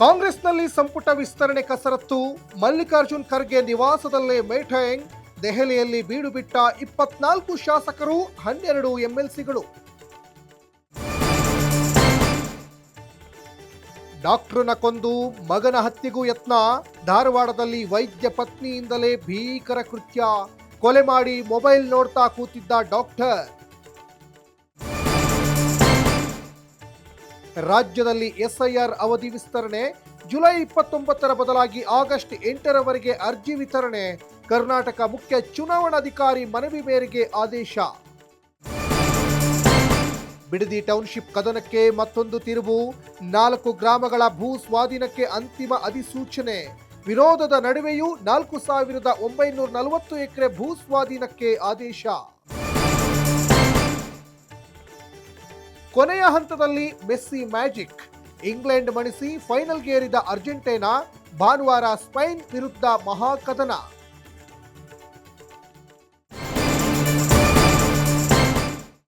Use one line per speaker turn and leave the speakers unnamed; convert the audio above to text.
ಕಾಂಗ್ರೆಸ್ನಲ್ಲಿ ಸಂಪುಟ ವಿಸ್ತರಣೆ ಕಸರತ್ತು. ಮಲ್ಲಿಕಾರ್ಜುನ್ ಖರ್ಗೆ ನಿವಾಸದಲ್ಲೇ ಮೀಟಿಂಗ್. ದೆಹಲಿಯಲ್ಲಿ ಬೀಡು ಬಿಟ್ಟ 24 ಶಾಸಕರು, 12 ಎಂಎಲ್ಸಿಗಳು. ಡಾಕ್ಟರ್ನ ಕೊಂದು ಮಗನ ಹತ್ಯೆಗೂ ಯತ್ನ. ಧಾರವಾಡದಲ್ಲಿ ವೈದ್ಯ ಪತ್ನಿಯಿಂದಲೇ ಭೀಕರ ಕೃತ್ಯ. ಕೊಲೆ ಮಾಡಿ ಮೊಬೈಲ್ ನೋಡ್ತಾ ಕೂತಿದ್ದ ಡಾಕ್ಟರ್. ರಾಜ್ಯದಲ್ಲಿ ಎಸ್ಐಆರ್ ಅವಧಿ ವಿಸ್ತರಣೆ. ಜುಲೈ 29ರ ಬದಲಾಗಿ ಆಗಸ್ಟ್ 8ರವರೆಗೆ ಅರ್ಜಿ ವಿತರಣೆ. ಕರ್ನಾಟಕ ಮುಖ್ಯ ಚುನಾವಣಾಧಿಕಾರಿ ಮನವಿ ಮೇರೆಗೆ ಆದೇಶ. ಬಿಡದಿ ಟೌನ್ಶಿಪ್ ಕದನಕ್ಕೆ ಮತ್ತೊಂದು ತಿರುವು. 4 ಗ್ರಾಮಗಳ ಭೂ ಸ್ವಾಧೀನಕ್ಕೆ ಅಂತಿಮ ಅಧಿಸೂಚನೆ. ವಿರೋಧದ ನಡುವೆಯೂ 4940 ಎಕರೆ ಭೂ ಸ್ವಾಧೀನಕ್ಕೆ ಆದೇಶ. ಕೊನೆಯ ಹಂತದಲ್ಲಿ ಮೆಸ್ಸಿ ಮ್ಯಾಜಿಕ್. ಇಂಗ್ಲೆಂಡ್ ಮಣಿಸಿ ಫೈನಲ್ಗೇರಿದ ಅರ್ಜೆಂಟೀನಾ. ಭಾನುವಾರ ಸ್ಪೇನ್ ವಿರುದ್ಧ ಮಹಾಕದನ.